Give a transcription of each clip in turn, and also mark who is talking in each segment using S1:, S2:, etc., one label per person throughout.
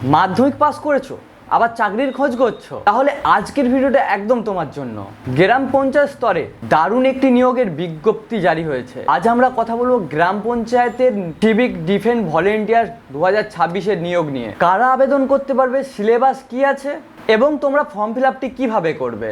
S1: মাধ্যমিক পাস করেছো, আবার চাকরির খোঁজ করছো, তাহলে আজকের ভিডিওটা একদম তোমার জন্য। গ্রাম পঞ্চায়েত স্তরে দারুণ একটি নিয়োগের বিজ্ঞপ্তি জারি হয়েছে। আজ আমরা কথা বলবো গ্রাম পঞ্চায়েতের সিভিক ডিফেন্স ভলেন্টিয়ার 2026-এর নিয়োগ নিয়ে। কারা আবেদন করতে পারবে, সিলেবাস কি আছে এবং তোমরা ফর্ম ফিল আপটি কীভাবে করবে,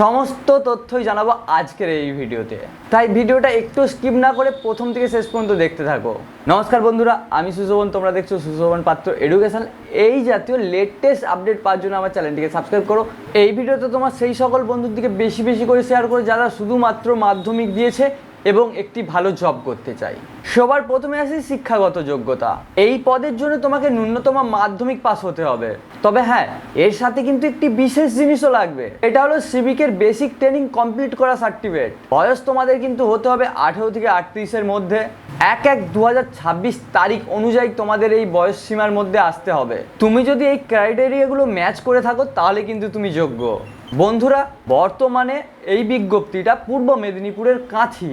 S1: সমস্ত তথ্যই জানাবো আজকের এই ভিডিওতে। তাই ভিডিওটা একটু স্কিপ না করে প্রথম থেকে শেষ পর্যন্ত দেখতে থাকো। নমস্কার বন্ধুরা, আমি সুশোভন, তোমরা দেখছো সুশোভন পাত্র এডুকেশন। এই জাতীয় লেটেস্ট আপডেট পাওয়ার জন্য আমার চ্যানেলটিকে সাবস্ক্রাইব করো। এই ভিডিওতে তোমার সেই সকল বন্ধুর দিকে বেশি বেশি করে শেয়ার করো যারা শুধুমাত্র মাধ্যমিক দিয়েছে এবং একটি ভালো জব করতে চাই। সবার প্রথমে আসি শিক্ষাগত যোগ্যতা। এই পদের জন্য তোমাকে ন্যূনতম মাধ্যমিক পাস হতে হবে। তবে হ্যাঁ, এর সাথে কিন্তু একটি বিশেষ জিনিসও লাগবে, এটা হলো সিভিকের বেসিক ট্রেনিং কমপ্লিট করা সার্টিফিকেট। বয়স তোমাদের কিন্তু হতে হবে 18 থেকে 38-এর মধ্যে। 1/1/2026 তারিখ অনুযায়ী তোমাদের এই বয়স সীমার মধ্যে আসতে হবে। তুমি যদি এই ক্রাইটেরিয়াগুলো ম্যাচ করে থাকো তাহলে কিন্তু তুমি যোগ্য। বন্ধুরা, বর্তমানে এই বিজ্ঞপ্তিটা পূর্ব মেদিনীপুরের কাঁথি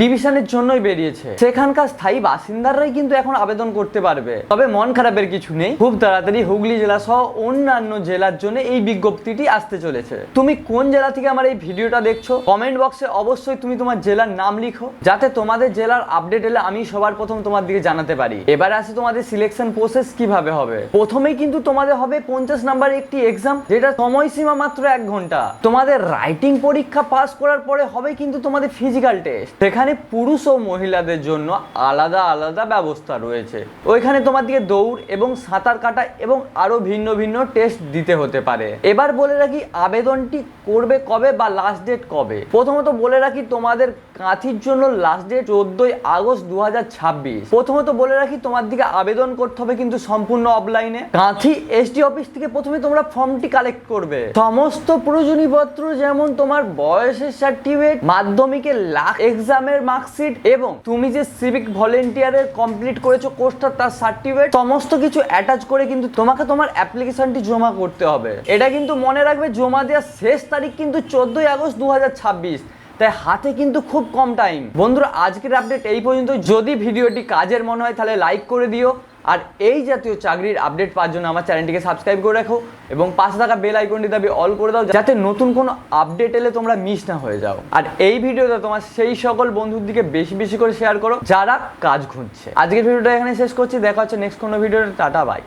S1: ডিভিশনের জন্যই বেরিয়েছে। সেখানকার স্থায়ী বাসিন্দারাই কিন্তু এখন আবেদন করতে পারবে। তবে মন খারাপের কিছু নেই, খুব তাড়াতাড়ি হুগলি জেলা সহ অন্যান্য জেলার জন্য এই বিজ্ঞপ্তিটি আসতে চলেছে। তুমি কোন জেলা থেকে আমার এই ভিডিওটা দেখছো, কমেন্ট বক্সে অবশ্যই তুমি তোমার জেলার নাম লিখো, যাতে তোমাদের জেলার আপডেট এলে আমি সবার প্রথম তোমার দিকে জানাতে পারি। এবার আসে তোমাদের সিলেকশন প্রসেস কিভাবে হবে। প্রথমেই কিন্তু তোমাদের হবে 50 নাম্বার একটি এক্সাম, যেটা সময়সীমা মাত্র 1 ঘন্টা। তোমাদের রাইটিং পরীক্ষা পাস করার পরে হবে কিন্তু তোমাদের ফিজিক্যাল টেস্ট। সেখানে পুরুষ ও মহিলাদের জন্য আলাদা আলাদা ব্যবস্থা রয়েছে। ওইখানে তোমার দিকে দৌড় এবং সাঁতার কাটা এবং আরো ভিন্ন ভিন্ন টেস্ট দিতে হতে পারে। এবার বলে রাখি আবেদনটি করবে কবে বা লাস্ট ডেট কবে। প্রথমত বলে রাখি তোমাদের কাঁথির জন্য লাস্ট ডেট 14 আগস্ট 2026। প্রথমত বলে রাখি তোমার দিকে আবেদন করতে হবে কিন্তু সম্পূর্ণ অফলাইনে। কাঁথি এসডি অফিস থেকে প্রথমে তোমরা ফর্মটি কালেক্ট করবে। সমস্ত প্রয়োজনীয় পত্র যেমন তোমার বয়সের সার্টিফিকেট, মাধ্যমিকের লাস্ট এক্সামের মার্কশিট এবং তুমি যে সিভিক ভলেন্টিয়ারের কমপ্লিট করেছো কোর্সটা তার সার্টিফিকেট, সমস্ত কিছু অ্যাটাচ করে কিন্তু তোমাকে তোমার অ্যাপ্লিকেশনটি জমা করতে হবে। এটা কিন্তু মনে রাখবে জমা দেওয়ার শেষ তারিখ কিন্তু 14 আগস্ট 2026। তাই হাতে কিন্তু খুব কম টাইম। বন্ধুরা, আজকের আপডেট এই পর্যন্ত। যদি ভিডিওটি কাজের মনে হয় তাহলে লাইক করে দিও, আর এই জাতীয় চাকরির আপডেট পাওয়ার জন্য আমার চ্যানেলটিকে সাবস্ক্রাইব করে রাখো এবং পাশে থাকা বেল আইকনটি দাবি অল করে দাও, যাতে নতুন কোনো আপডেট এলে তোমরা মিস না হয়ে যাও। আর এই ভিডিওটা তোমার সেই সকল বন্ধুর দিকে বেশি বেশি করে শেয়ার করো যারা কাজ খুঁজছে। আজকের ভিডিওটা এখানে শেষ করছি, দেখা হচ্ছে নেক্সট কোনো ভিডিওতে। Tata, by.